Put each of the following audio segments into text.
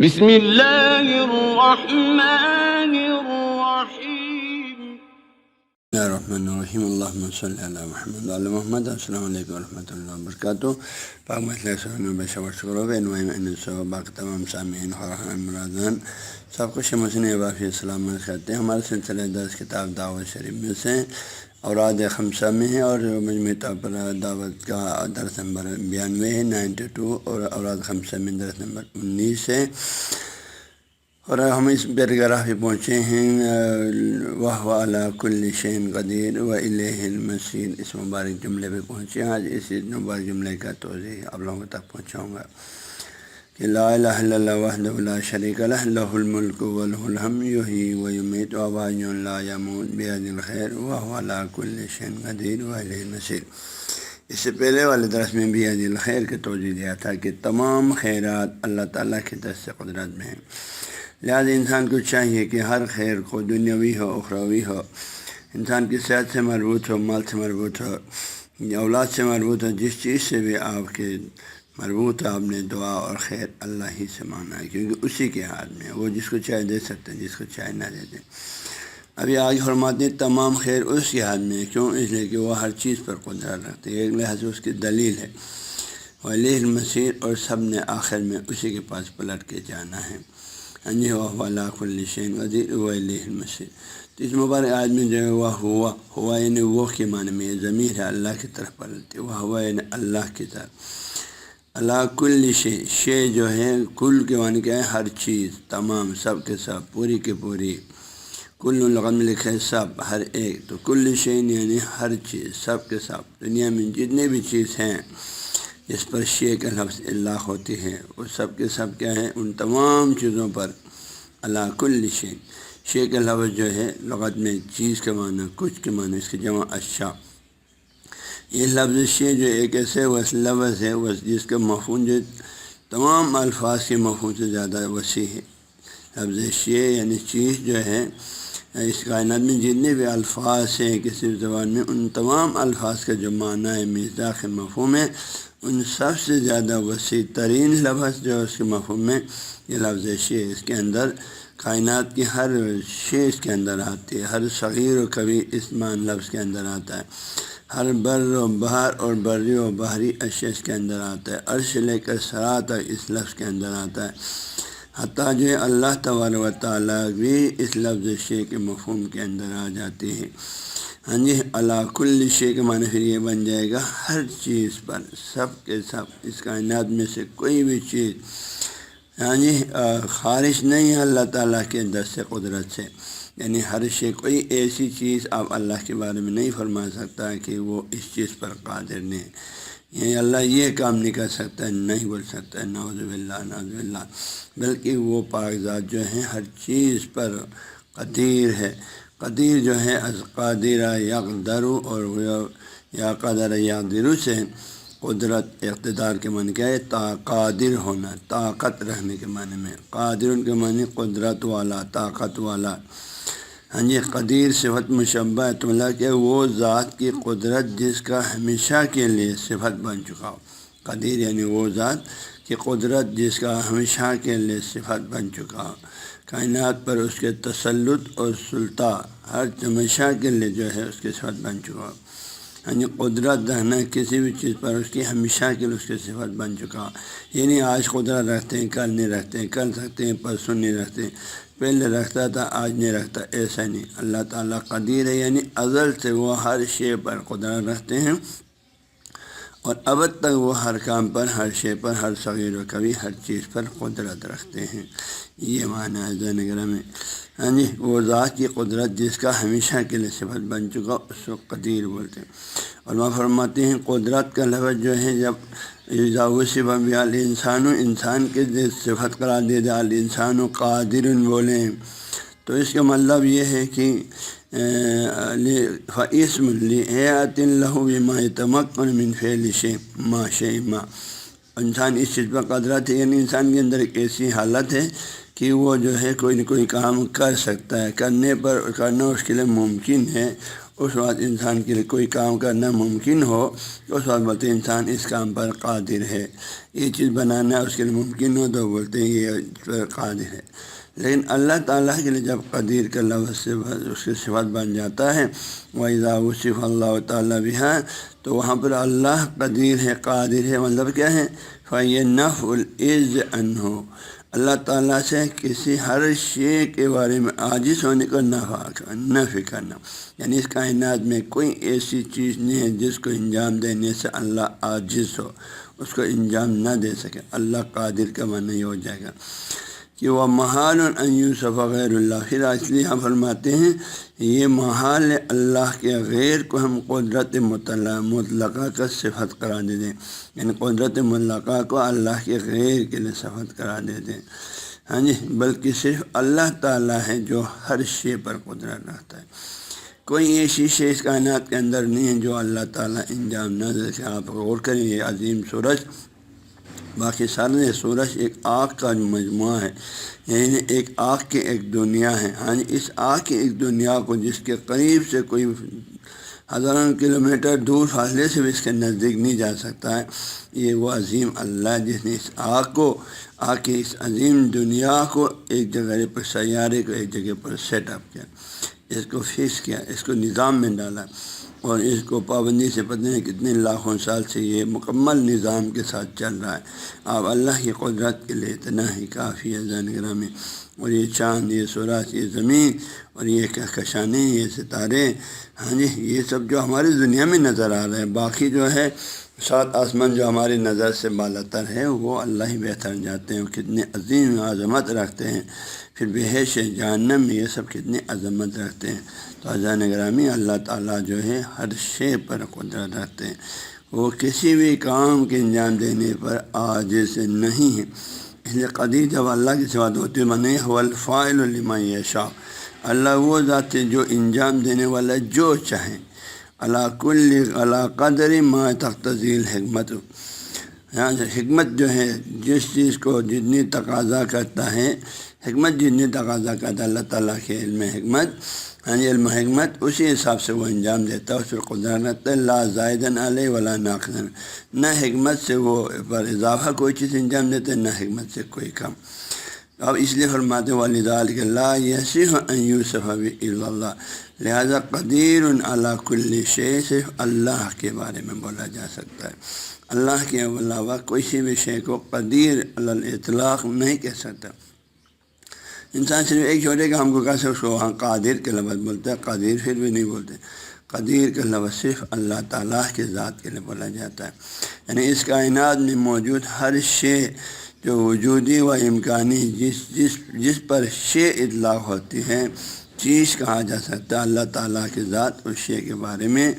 بسم اللہ الرحمن الرحیم۔ الرحمن الرحیم اللہم صلی علی محمد علی محمد۔ السلام علیکم ورحمۃ اللہ وبرکاتہ۔ پاک باقی تمام سامعین خواہان مرادان سب کچھ مسن وافی سلامت کرتے ہیں۔ ہمارے سلسلہ درس کتاب دعوت شریف میں سے اوراد خمسہ میں ہے اور مجموعی طور پر دعوت کا درس نمبر 92 ہے 92، اور اوراد خمسہ میں درس نمبر 19 ہے۔ اور ہم اس پیراگراف پہ پہنچے ہیں وَهُوَ عَلَىٰ كُلِّ شَيْءٍ قَدِيرٌ وَإِلَيْهِ الْمَصِيرُ۔ اس مبارک جملے پہ پہنچے ہیں۔ آج اس مبارک جملے کا توضیح آپ لوگوں تک پہنچاؤں گا کہ لا الہ الا اللہ وحدہ لا شریک لہ لہ الملک ولہ الحمد یحیی ویمیت وہو حی لا یموت بیدہ الخیر وہو علی کل شیء قدیر والیہ المصیر۔ اس سے پہلے والے درس میں بیدہ الخیر کی توضیح دیا تھا کہ تمام خیرات اللہ تعالیٰ کے دست قدرت میں ہیں، لہذا انسان کو چاہیے کہ ہر خیر کو دنیاوی ہو اخروی ہو، انسان کی صحت سے مربوط ہو، مال سے مربوط ہو، اولاد سے مربوط ہو، جس چیز سے بھی آپ کے مربوط ہے، آپ نے دعا اور خیر اللہ ہی سے مانگنا ہے، کیونکہ اسی کے ہاتھ میں ہے، وہ جس کو چاہے دے سکتے ہیں، جس کو چاہے نہ دے دیں۔ ابھی آگے فرماتے ہیں تمام خیر اس کے ہاتھ میں ہے، کیوں؟ اس لیے کہ وہ ہر چیز پر قدرت رکھتے ہیں، ایک لحاظ سے اس کی دلیل ہے وَإِلَيْهِ الْمَصِيرُ، اور سب نے آخر میں اسی کے پاس پلٹ کے جانا ہے۔ وَهُوَ عَلَىٰ كُلِّ شَيْءٍ قَدِيرٌ وَإِلَيْهِ الْمَصِيرُ۔ تو اس مبارک آدمی جو ہے وہ ہوا یعنی وہ کے معنی میں ضمیر ہے، اللہ کی طرف پلٹتی ہے، وہ یعنی اللہ کی طرف۔ عَلَىٰ كُلِّ شَيْءٍ، شے جو ہے کل کے معنی کیا ہے؟ ہر چیز، تمام، سب کے سب، پوری کے پوری۔ کل لغت میں لکھا ہے سب، ہر ایک، تو کل شے یعنی ہر چیز، سب کے سب، دنیا میں جتنے بھی چیز ہیں جس پر شے کا لفظ اللہ ہوتی ہے، وہ سب کے سب کیا ہے؟ ان تمام چیزوں پر عَلَىٰ كُلِّ شَيْءٍ۔ شے کا لفظ جو ہے لغت میں چیز کے معنی، کچھ کے معنی، اس کی جمع اشیاء۔ یہ لفظ شے جو ایک ایسے لفظ ہے جس کا مفہوم جو تمام الفاظ کے مفہوم سے زیادہ وسیع ہے۔ لفظ شے یعنی چیز جو ہے اس کائنات میں جتنے بھی الفاظ ہیں کسی زبان میں، ان تمام الفاظ کا جو معنی ہے، مصداق مفہوم ہے، ان سب سے زیادہ وسیع ترین لفظ جو اس کے مفہوم میں یہ لفظ شے۔ اس کے اندر کائنات کی ہر شے اس کے اندر آتی ہے، ہر صغیر و کبیر اس مان لفظ کے اندر آتا ہے، ہر بر و بحر اور بری و بحری اشیاء اس کے اندر آتا ہے، عرش سے لے کر سرا تک اس لفظ کے اندر آتا ہے۔ حتیٰ جو ہے اللہ تبارک و تعالیٰ بھی اس لفظ شے کے مفہوم کے اندر آ جاتی ہے۔ ہاں جی، عَلَىٰ كُلِّ شَيْءٍ کے معنی پھر یہ بن جائے گا ہر چیز پر، سب کے سب، اس کائنات میں سے کوئی بھی چیز ہاں جی خارج نہیں ہے اللہ تعالیٰ کے دست قدرت سے، یعنی ہر شے، کوئی ایسی چیز آپ اللہ کے بارے میں نہیں فرما سکتا کہ وہ اس چیز پر قادر نہیں، یعنی اللہ یہ کام نہیں کر سکتا، نہیں بول سکتا، نعوذ باللہ نعوذ باللہ، بلکہ وہ پاک ذات جو ہے ہر چیز پر قدیر ہے۔ قدیر جو ہے از قادر یقدر، اور یا قدر یقدر سے قدرت اقتدار کے معنی کیا ہے؟ قادر ہونا، طاقت رہنے کے معنی میں۔ قادر ان کے معنی قدرت والا، طاقت والا۔ ہاں جی، قدیر صفت مشبہ تو اللہ کہ وہ ذات کی قدرت جس کا ہمیشہ کے لیے صفت بن چکا ہو۔ قدیر یعنی وہ ذات کی قدرت جس کا ہمیشہ کے لیے صفت بن چکا ہو، کائنات پر اس کے تسلط اور سلطہ ہر ہمیشہ کے لیے جو ہے اس کی صفت بن چکا ہو۔ ہاں جی، قدرت رہنا کسی بھی چیز پر اس کی ہمیشہ کے لیے اس کی صفت بن چکا ہو، یعنی آج قدرت رکھتے ہیں، کل نہیں رکھتے ہیں، کل رکھتے ہیں پرسوں نہیں رکھتے ہیں، پہلے رکھتا تھا آج نہیں رکھتا، ایسا نہیں۔ اللہ تعالیٰ قدیر ہے، یعنی ازل سے وہ ہر شے پر قدرت رکھتے ہیں، اور ابد تک وہ ہر کام پر، ہر شے پر، ہر صغیر و کبیر ہر چیز پر قدرت رکھتے ہیں۔ یہ معنی ہے ذہن نگرہ میں۔ ہاں جی، وہ ذات کی قدرت جس کا ہمیشہ کے لیے صفت بن چکا اس کو قدیر بولتے ہیں۔ اور وہ فرماتے ہیں قدرت کا لفظ جو ہے جب صفت انسان انسان کے صفت قرار دے دے الانسان و قادر بولیں، تو اس کا مطلب یہ ہے کہ فاسم لِحَیَاتٍ لَهُ بِمَا يَتَمَكَّنُ مِنْ فِعْلِ شَيْءٍ مَا شَيْءٍ مَا، انسان اس چیز پر قدرت ہے، یعنی انسان کے اندر ایک ایسی حالت ہے کہ وہ جو ہے کوئی نہ کوئی کام کر سکتا ہے، کرنے پر کرنا اس کے لیے ممکن ہے، اس وقت انسان کے لیے کوئی کام کرنا ممکن ہو، اس وقت بولتے ہیں انسان اس کام پر قادر ہے، یہ چیز بنانا اس کے لیے ممکن ہو تو بولتے ہیں یہ اس پر قادر ہے۔ لیکن اللہ تعالیٰ کے لیے جب قدیر کا لفظ سے اس کی صفت بن جاتا ہے، وَإِذَا وُصِفَ اللَّهُ تَعَالَىٰ بِهَا، تو وہاں پر اللہ قدیر ہے، قادر ہے، مطلب کیا ہے؟ فَيَنَفْعُ الْعِزْ عَنْهُ، اللہ تعالیٰ سے کسی ہر شے کے بارے میں عاجز ہونے کو نفی کرنا، یعنی اس کائنات میں کوئی ایسی چیز نہیں ہے جس کو انجام دینے سے اللہ عاجز ہو، اس کو انجام نہ دے سکے۔ اللہ قادر کا معنی یہ ہو جائے گا کہ وہ محال ان یوسف غیر اللہ، پھر اس لیے ہم فرماتے ہیں یہ محال ہے اللہ کے غیر کو ہم قدرت مطلقہ کا صفت قرار دے دیں، یعنی قدرت مطلقہ کو اللہ کے غیر کے لیے صفت قرار دے دیں، ہاں جی، بلکہ صرف اللہ تعالیٰ ہے جو ہر شے پر قدرت رکھتا ہے۔ کوئی ایسی شے اس کائنات کے اندر نہیں ہے جو اللہ تعالیٰ انجام نہ دے سکے۔ آپ غور کریں، یہ عظیم سورج، باقی سارے سورج ایک آگ کا مجموعہ ہے، یعنی ایک آگ کی ایک دنیا ہے، ہاں جی، اس آگ کی ایک دنیا کو جس کے قریب سے کوئی ہزاروں کلومیٹر دور فاصلے سے بھی اس کے نزدیک نہیں جا سکتا ہے، یہ وہ عظیم اللہ جس نے اس آگ کو، آگ کی اس عظیم دنیا کو ایک جگہ پر، سیارے کو ایک جگہ پر سیٹ اپ کیا، اس کو فکس کیا، اس کو نظام میں ڈالا، اور اس کو پابندی سے پتہ نہیں کتنے لاکھوں سال سے یہ مکمل نظام کے ساتھ چل رہا ہے۔ آپ اللہ کی قدرت کے لیے اتنا ہی کافی ہے عزیزان گرامی۔ اور یہ چاند، یہ سورج، یہ زمین، اور یہ کہکشانیں، یہ ستارے، ہاں جی، یہ سب جو ہماری دنیا میں نظر آ رہے ہیں، باقی جو ہے 7 آسمان جو ہماری نظر سے بالا تر ہے وہ اللہ ہی بہتر جاتے ہیں، وہ کتنے عظیم عظمت رکھتے ہیں، پھر بحیث جہنم میں یہ سب کتنی عظمت رکھتے ہیں۔ تو عزیزان گرامی، اللہ تعالیٰ جو ہے ہر شے پر قدرت رکھتے ہیں، وہ کسی بھی کام کے انجام دینے پر عاجز نہیں ہے۔ اس لیے قدیر جب اللہ کی صفات ہوتی ہے، معنی هو الفاعل لما یشاء، اللہ وہ ذات ہے جو انجام دینے والا جو چاہیں، علی قدر ما تقتضی الحکمت، حکمت جو ہے جس چیز کو جتنی تقاضا کرتا ہے، حکمت جتنی تقاضا کرتا ہے اللہ تعالیٰ کے علم حکمت، ہاں جی، علم حکمت اسی حساب سے وہ انجام دیتا ہے، اس پر قدرت لا زائدن علیہ ولا ناقصا، نہ حکمت سے وہ پر اضافہ کوئی چیز انجام دیتے، نہ حکمت سے کوئی کم۔ اب اس لیے فرماتے ولذلک لا یصح ان یوصف الا اللہ، لہذا قدیر علی کل شیء صرف اللہ کے بارے میں بولا جا سکتا ہے، اللہ کے علاوہ کسی بھی شے کو قدیر علی الاطلاق نہیں کہہ سکتا۔ انسان صرف ایک چھوٹے کام کو کیسے اس کو وہاں قادر کے لفظ بولتا ہے، قدیر پھر بھی نہیں بولتے، قدیر کا لفظ صرف اللہ تعالیٰ کے ذات کے لیے بولا جاتا ہے، یعنی اس کائنات میں موجود ہر شے جو وجودی و امکانی جس پر شے اطلاق ہوتی ہے، چیز کہا جا سکتا ہے، اللہ تعالیٰ کے ذات اس شے کے بارے میں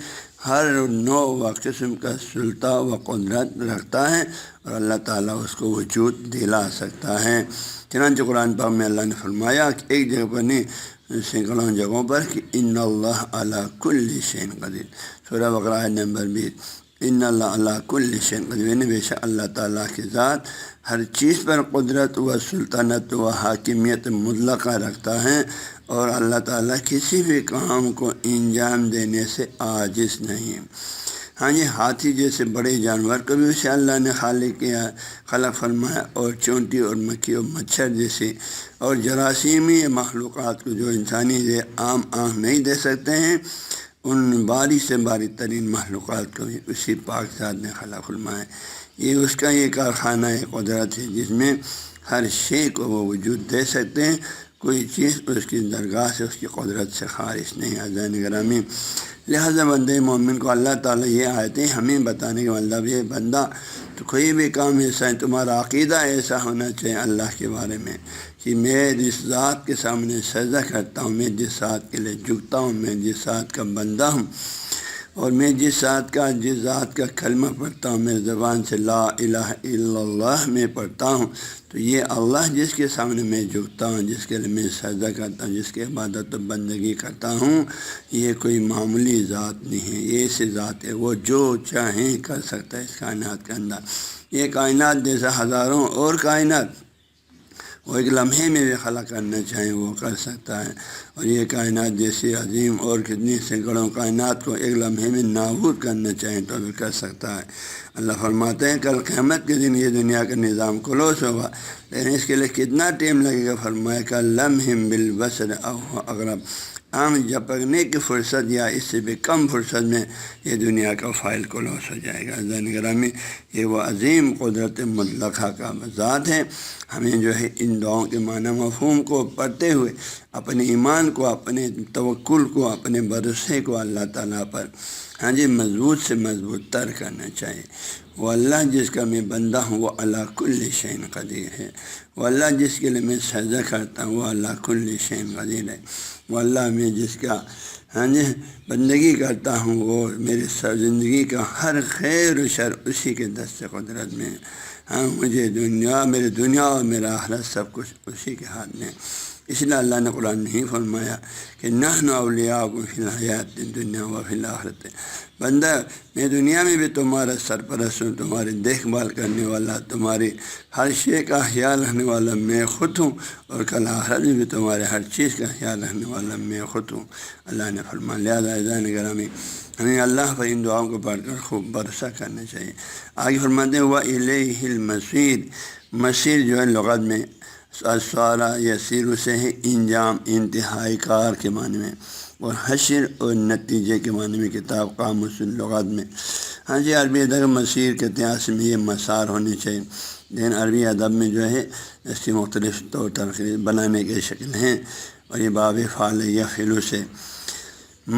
ہر نوع و قسم کا سلطہ و قدرت رکھتا ہے، اور اللہ تعالیٰ اس کو وجود دلا سکتا ہے۔ چنانچہ قرآن پاک میں اللہ نے فرمایا کہ ایک جگہ پر نہیں، سینکڑوں جگہوں پر، کہ ان اللہ علی کل شیء قدیر، سورہ بقرہ آیت نمبر 20، ان اللہ علی کل شیء قدیر، یعنی بے شک اللہ تعالیٰ کی ذات ہر چیز پر قدرت و سلطنت و حاکمیت مطلقہ رکھتا ہے، اور اللہ تعالیٰ کسی بھی کام کو انجام دینے سے عاجز نہیں۔ ہاں جی، ہاتھی جیسے بڑے جانور کو بھی اسے اللہ نے خلق فرمایا، اور چونٹی اور مکھی اور مچھر جیسے اور جراثیمی مخلوقات کو جو انسانی عام آنکھ نہیں دے سکتے ہیں، ان باریک سے باریک ترین مخلوقات کو بھی اسی پاک ذات نے خلق فرمایا۔ یہ اس کا یہ کارخانہ قدرت ہے جس میں ہر شے کو وہ وجود دے سکتے ہیں، کوئی چیز اس کی درگاہ سے، اس کی قدرت سے خارج نہیں۔ عزیزان گرامی، لہذا بندے مومن کو اللہ تعالیٰ یہ آیتیں ہمیں بتانے کا مطلب یہ بندہ تو کوئی بھی کام ایسا ہے، تمہارا عقیدہ ایسا ہونا چاہیے اللہ کے بارے میں کہ میں جس ذات کے سامنے سجدہ کرتا ہوں، میں جس ذات کے لیے جھکتا ہوں، میں جس ذات کا بندہ ہوں، اور میں جس ذات کا کلمہ پڑھتا ہوں، میں زبان سے لا الہ الا اللہ میں پڑھتا ہوں، تو یہ اللہ جس کے سامنے میں جھکتا ہوں، جس کے لیے میں سجدہ کرتا ہوں، جس کی عبادت و بندگی کرتا ہوں، یہ کوئی معمولی ذات نہیں ہے، یہ ایسی ذات ہے وہ جو چاہیں کر سکتا ہے اس کائنات کے اندر۔ یہ کائنات جیسا ہزاروں اور کائنات وہ ایک لمحے میں بھی خلق کرنا چاہیں وہ کر سکتا ہے، اور یہ کائنات جیسی عظیم اور کتنی سینکڑوں کائنات کو ایک لمحے میں نابود کرنا چاہیں تو بھی کر سکتا ہے۔ اللہ فرماتے ہیں کل قیامت کے دن یہ دنیا کا نظام کلوس ہوگا، لیکن اس کے لیے کتنا ٹائم لگے گا؟ فرمایا کہ لمح بالبصر او اقرب، جھپکنے کی فرصت یا اس سے بھی کم فرصت میں یہ دنیا کا فائل کلوس ہو جائے گا۔ عزیزان گرامی، یہ وہ عظیم قدرت مطلقہ کا ذات ہے۔ ہمیں جو ہے ان دعاؤں کے معنی مفہوم کو پڑھتے ہوئے اپنے ایمان کو، اپنے توکل کو، اپنے بھروسے کو اللہ تعالیٰ پر مضبوط سے مضبوط تر کرنا چاہیے۔ وہ اللہ جس کا میں بندہ ہوں وہ اللہ کل شیء قدیر ہے، وہ اللہ جس کے لیے میں سجدہ کرتا ہوں وہ اللہ کل شیء قدیر ہے، وہ اللہ میں جس کا بندگی کرتا ہوں وہ میری زندگی کا ہر خیر و شر اسی کے دست قدرت میں ہے۔ مجھے میری دنیا اور میرا آخرت سب کچھ اسی کے ہاتھ میں۔ اس لیے اللہ نے قرآن میں ہی فرمایا کہ نحن اولیاءکم فی الحیات الدنیا و فی الآخرۃ، بندہ میں دنیا میں بھی تمہارا سرپرست ہوں، تمہاری دیکھ بھال کرنے والا، تمہاری ہر شے کا خیال رکھنے والا میں خود ہوں، اور کل آخرت میں بھی تمہارے ہر چیز کا خیال رکھنے والا میں خود ہوں، اللہ نے فرمایا۔ لہٰذا عزیزان گرامی، ہمیں اللہ پر ان دعاؤں کو پڑھ کر خوب بھروسہ کرنا چاہیے۔ آگے فرماتے ہیں وَإِلَيْهِ الْمَصِيرُ، مصیر جو ہے لغت میں سارا یسیر سے ہے انجام، انتہائی کار کے معنی میں، اور حشر اور نتیجے کے معنی میں کتاب قاموس اللغات میں۔ عربی ادب مصیر کے اتہاس میں یہ مسار ہونی چاہیے، لیکن عربی ادب میں جو ہے اس کی مختلف طور ترقی بنانے کے شکل ہیں، اور یہ باب فعل یفعل سے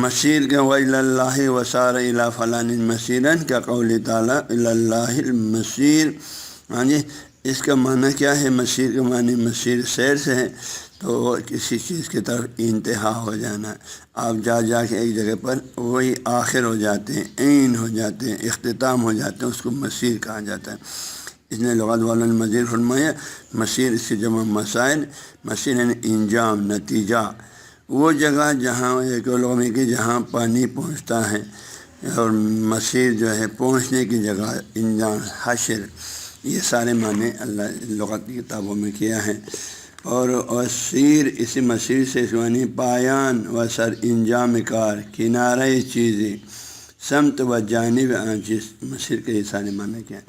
مصیر کا وَإِلَى اللَّهِ وَسَارَ إِلَى فَلَانٍ مَصِيرًا کا قول تعالیٰ إِلَى اللَّهِ الْمَصِيرُ۔ اس کا معنی کیا ہے؟ مصیر کا معنی مصیر سیر سے ہے، تو کسی چیز کی طرف انتہا ہو جانا، آپ جا کے ایک جگہ پر وہی آخر ہو جاتے ہیں، عین ہو جاتے ہیں، اختتام ہو جاتے ہیں، اس کو مصیر کہا جاتا ہے۔ اس نے لغت والوں نے مزید فرمایا مصیر اس کی جمع مسائل، مصیر یعنی انجام، نتیجہ، وہ جگہ جہاں ایک لوگوں میں کہ جہاں پانی پہنچتا ہے، اور مصیر جو ہے پہنچنے کی جگہ، انجام، حشر، یہ سارے معنی اللہ لغت کی کتابوں میں کیا ہے۔ اور سیر اسی مصیر سے اس معنی پایان و سر انجام کار، کنارہ چیزیں، سمت و جانب چیز، مصیر کے یہ سارے معنی کیا ہیں۔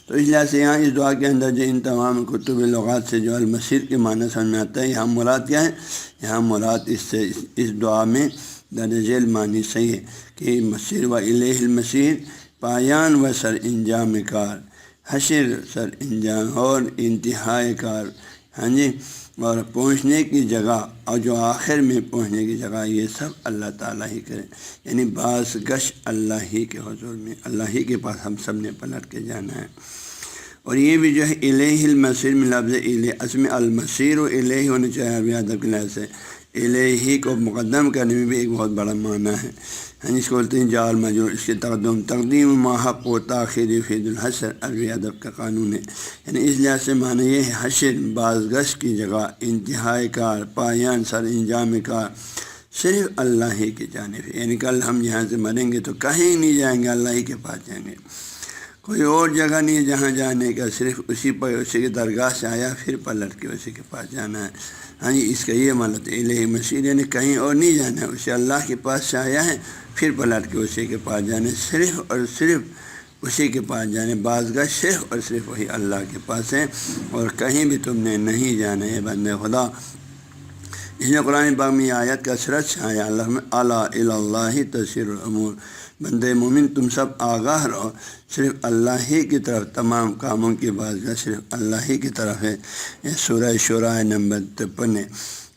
تو اس لحاظ سے یہاں اس دعا کے اندر جو ان تمام کتب لغات سے جو المصیر کے معنی سمجھ میں آتا ہے، یہاں مراد کیا ہے؟ یہاں مراد اس سے اس دعا میں درج ذیل معنی صحیح ہے کہ مصیر و الیہ المصیر، پایان و سر انجام کار، حشر سر انجام اور انتہائی کار، اور پہنچنے کی جگہ، اور جو آخر میں پہنچنے کی جگہ، یہ سب اللہ تعالیٰ ہی کرے، یعنی باز گش اللہ ہی کے حضور میں، اللہ ہی کے پاس ہم سب نے پلٹ کے جانا ہے۔ اور یہ بھی جو ہے الیہ المصیر میں لفظ الیہ، اسم المصیر و الیہ ہونے چاہیے عربی ادب کے لحاظ سے، الیہ کو مقدم کرنے میں بھی ایک بہت بڑا معنی ہے، اس کو بولتے ہیں جار مجرور، اس کے تقدیم ماحق و تاخیر فید الحشر عربی ادب کا قانون ہے، یعنی اس لحاظ سے معنی یہ ہے حشر، بازگشت کی جگہ، انتہائی کار، پایان سر انجام کار صرف اللہ ہی کی جانب ہے، یعنی کل ہم یہاں سے مریں گے تو کہیں نہیں جائیں گے، اللہ ہی کے پاس جائیں گے، کوئی اور جگہ نہیں جہاں جانے کا، صرف اسی پر، اسی کی درگاہ سے آیا پھر پلٹ کے اسی کے پاس جانا ہے۔ اس کا یہ مطلب الہ مصیر، یعنی کہیں اور نہیں جانا ہے، اسے اللہ کے پاس سے آیا ہے پھر پلٹ کے اسی کے پاس جانے، صرف اور صرف اسی کے پاس جانے، بازگاہ صرف اور صرف وہی اللہ کے پاس ہے، اور کہیں بھی تم نے نہیں جانا ہے بندے خدا۔ اس نے قرآن پاک میں آیت کا کثرت سے آیا، الا الی اللہ تسیر الامور، بندے مومن تم سب آگاہ رہو، صرف اللہ ہی کی طرف تمام کاموں کی بازگاہ صرف اللہ ہی کی طرف ہے۔ یہ سورہ شورى نمبر 53 ہے۔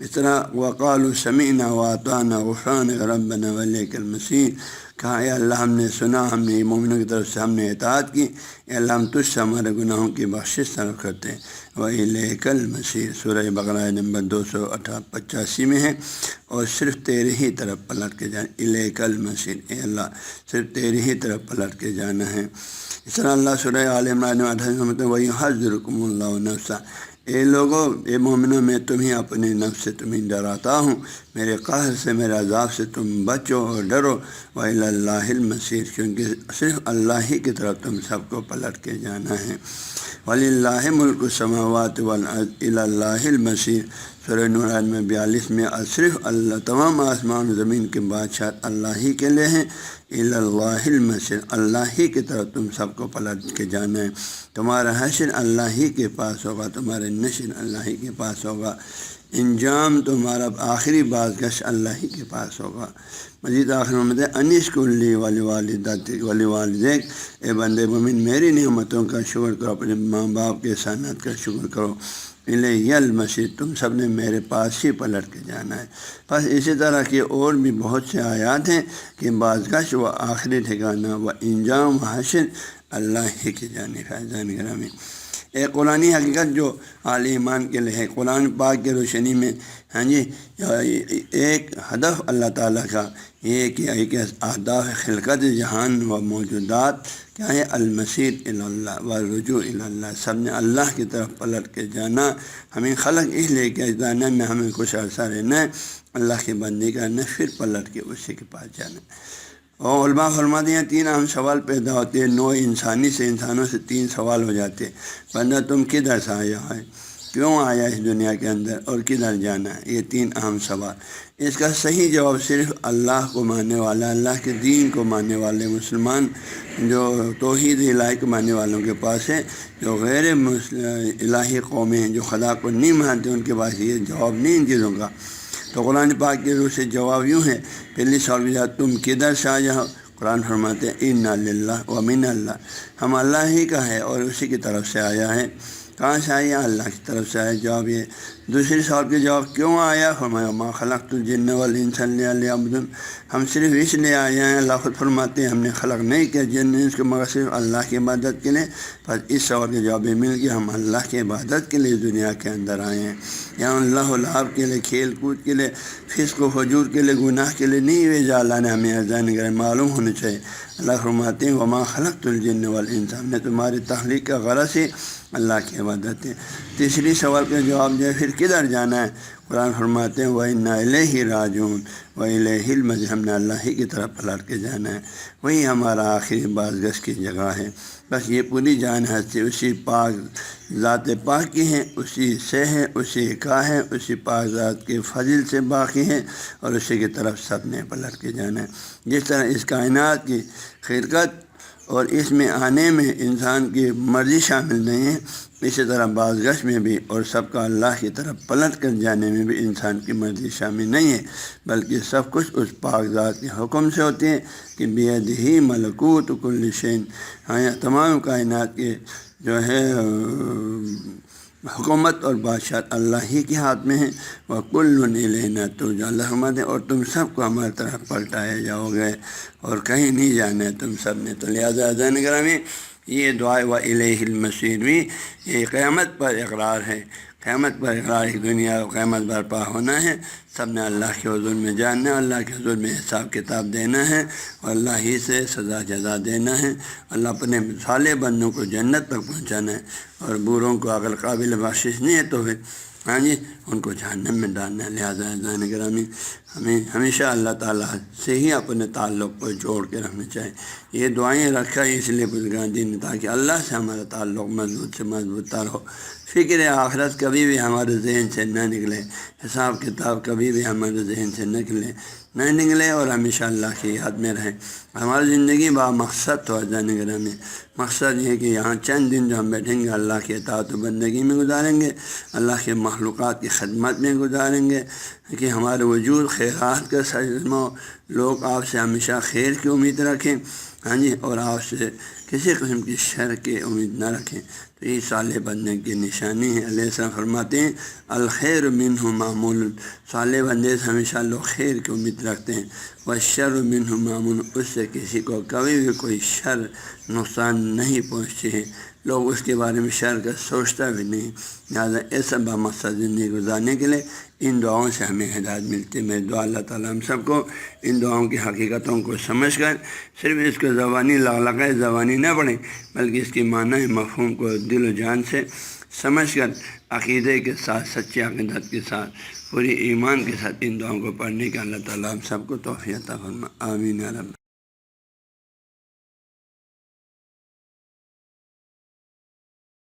اس طرح وقالوا سمعنا واطعنا غفرانک ربنا والیک المصیر، کہا اے اللہ ہم نے سنا، ہم نے مومنوں کی طرف سے ہم نے اطاعت کی، اے اللہ ہم تجھ سے ہمارے گناہوں کی بخشش طلب کرتے ہیں، وإلیک المصیر سورہ بقرہ نمبر 285 میں ہے، اور صرف تیرے ہی طرف پلٹ کے جانا، الیک المصیر، اے اللہ صرف تیرے ہی طرف پلٹ کے جانا ہے۔ اس طرح اللہ سورہ آل عمران میں 28 وَيُحَذِّرُكُمُ اللَّهُ نَفْسَهُ، اے لوگوں، اے مومنوں، میں تمہیں اپنے نفس سے تمہیں ڈراتا ہوں، میرے قہر سے، میرے عذاب سے تم بچو اور ڈرو، وَإِلَى اللَّهِ الْمَصِيرُ، کیونکہ صرف اللہ ہی کی طرف تم سب کو پلٹ کے جانا ہے۔ وَلِلَّهِ مُلْكُ السَّمَاوَاتِ وَالْأَرْضِ إِلَى اللَّهِ الْمَصِيرُ، سورہ نور آیت میں 42 میں صرف اللہ، تمام آسمان و زمین کے بادشاہ اللہ ہی کے لیے ہیں، إِلَى اللَّهِ الْمَصِيرُ، اللہ ہی کی طرف تم سب کو پلٹ کے جانا ہے، تمہارا حشر اللہ ہی کے پاس ہوگا، تمہارا نشر اللہ ہی کے پاس ہوگا، انجام تمہارا آخری بازگشت اللہ ہی کے پاس ہوگا۔ مزید آخر میں انشکر لی والدیک، اے بندے مومن میری نعمتوں کا شکر کرو، اپنے ماں باپ کے احسانات کا شکر کرو، الیہ المصیر، تم سب نے میرے پاس ہی پلٹ کے جانا ہے۔ بس اسی طرح کی اور بھی بہت سے آیات ہیں کہ بازگشت و آخری ٹھکانہ و انجام و حشر اللہ ہی کی جانب ہے۔ عزیزان گرامی، ایک قرآنی حقیقت جو اہل ایمان کے لیے ہے، قرآن پاک کی روشنی میں ایک ہدف اللہ تعالیٰ کا یہ کہ ایک اہداف خلقت جہان و موجودات کیا ہے، المصیر الی اللہ و رجوع الی اللہ، سب نے اللہ کی طرف پلٹ کے جانا۔ ہمیں خلق اس لیے کہ جانا میں ہمیں کچھ عرصہ رہنا ہے، اللہ کی بندی کرنا، پھر پلٹ کے اسی کے پاس جانا۔ اور علماء فرماتے ہیں 3 اہم سوال پیدا ہوتے ہیں، نوع انسانی سے، انسانوں سے 3 سوال ہو جاتے ہیں۔ بندہ تم کدھر سے آیا ہے، کیوں آیا اس دنیا کے اندر، اور کدھر جانا ہے، یہ 3 اہم سوال۔ اس کا صحیح جواب صرف اللہ کو ماننے والا، اللہ کے دین کو ماننے والے مسلمان، جو توحید الہی کو ماننے والوں کے پاس ہے۔ جو غیر الہی قومیں ہیں، جو خدا کو نہیں مانتے، ان کے پاس یہ جواب نہیں ان چیزوں کا۔ تو قرآن پاک کے روح سے جواب یوں ہے، پہلی سوال تم کدھر سے آیا ہو، قرآن فرماتے ہیں انا للہ و من اللہ، ہم اللہ ہی کا ہے اور اسی کی طرف سے آیا ہے۔ کہاں سے آیا، اللہ کی طرف سے آیا، جواب یہ۔ دوسری سوال کے جواب کیوں آیا، فرمایا ما خلقت الجن والانس الا لیعبدون، ہم صرف اس لیے آئے ہیں، اللہ خود فرماتے ہیں ہم نے خلق نہیں کیا جن انس کو مگر صرف اللہ کی عبادت کے لیے۔ بس اس سوال کے جواب میں مل گیا، ہم اللہ کی عبادت کے لیے دنیا کے اندر آئے ہیں، یہاں اللہ و لعب کے لیے، کھیل کود کے لیے، فسق و فجور کے لیے، گناہ کے لیے نہیں بھیجا اللہ نے ہمیں، اذان کرے معلوم ہونا چاہیے۔ اللہ فرماتے ہیں وما خلقت الجن والانس، ہم نے تمہاری تخلیق کا غرض ہی اللہ کی عبادت ہے۔ تیسری سوال کا جواب جو ہے پھر کدھر جانا ہے، قرآن فرماتے ہیں وَإِنَّا إِلَيْهِ رَاجِعُونَ وَإِلَيْهِ الْمَصِيرُ، ہم نے اللہ ہی کی طرف پلٹ کے جانا ہے، وہی ہمارا آخری بازگشت کی جگہ ہے۔ بس یہ پوری جان ہستی اسی پاک ذات پاک کی ہے، اسی سے ہے، اسی کا ہے، اسی پاک ذات کے فضل سے باقی ہے، اور اسی کی طرف سب نے پلٹ کے جانا ہے۔ جس طرح اس کائنات کی خلقت اور اس میں آنے میں انسان کی مرضی شامل نہیں ہے، اسی طرح بازگشت میں بھی اور سب کا اللہ کی طرف پلٹ کر جانے میں بھی انسان کی مرضی شامل نہیں ہے، بلکہ سب کچھ اس پاک ذات کے حکم سے ہوتے ہیں کہ بیدہ ملکوت کل شیء، تمام کائنات کے جو ہے حکومت اور بادشاہ اللہ ہی کے ہاتھ میں ہے۔ وَكُلٌّ إِلَيْنَا تُرْجَعُونَ، اللہ فرماتے ہیں اور تم سب کو ہماری طرف پلٹائے جاؤ گے اور کہیں نہیں جانا ہے تم سب نے۔ تو لہٰذا عزیزان گرامی، یہ دعا وَإِلَيْهِ الْمَصِيرُ بھی یہ قیامت پر اقرار ہے، قیامت پر اقرار، ایک دنیا قیامت برپا ہونا ہے، سب نے اللہ کے حضور میں جاننا ہے، اللہ کے حضور میں حساب کتاب دینا ہے، اور اللہ ہی سے سزا جزا دینا ہے، اللہ اپنے صالح بندوں کو جنت تک پہنچانا ہے، اور بوروں کو اگر قابل بخشش نہیں ہے تو پھر ان کو جہنم میں ڈالنا ہے۔ لہٰذا عزیزان گرامی، ہمیں ہمیشہ اللہ تعالیٰ سے ہی اپنے تعلق کو جوڑ کے رکھنا چاہیے۔ یہ دعائیں رکھا اس لیے بزرگان دین، تاکہ اللہ سے ہمارا تعلق مضبوط سے مضبوط تر ہو، فکر آخرت کبھی بھی ہمارے ذہن سے نہ نکلے، حساب کتاب کبھی بھی ہمارے ذہن سے نہ نکلے، اور ہمیشہ اللہ کی یاد میں رہے۔ ہماری زندگی با مقصد تو عزیزان گرامی، مقصد یہ ہے کہ یہاں چند دن جو ہم بیٹھیں گے اللہ کی اطاعت و بندگی میں گزاریں گے، اللہ کے مخلوقات کی خدمت میں گزاریں گے، کہ ہمارے وجود خیرات کا سجمہ، لوگ آپ سے ہمیشہ خیر کی امید رکھیں، اور آپ سے کسی قسم کی شر کی امید نہ رکھیں۔ تو یہ صالح بندے کی نشانی ہے۔ علیہ السلام فرماتے ہیں الخیر منہ معمول، صالح بندے سے ہمیشہ لوگ خیر کی امید رکھتے ہیں، والشر منہ معمول، اس سے کسی کو کبھی بھی کوئی شر نقصان نہیں پہنچتی ہے، لوگ اس کے بارے میں شر کا سوچتا بھی نہیں۔ لہٰذا ایسا بامقصد زندگی گزارنے کے لیے ان دعاؤں سے ہمیں ہدایت ملتی ہے۔ میں دعا اللہ تعالیٰ ہم سب کو ان دعاؤں کی حقیقتوں کو سمجھ کر صرف اس کو زبانی لغلقۂ زبانی نہ پڑھیں، بلکہ اس کی معنی مفہوم کو دل و جان سے سمجھ کر عقیدے کے ساتھ، سچی عقیدت کے ساتھ، پوری ایمان کے ساتھ ان دعاؤں کو پڑھنے کا اللہ تعالیٰ ہم سب کو توفیق عطا فرمائے۔ آمین یا رب۔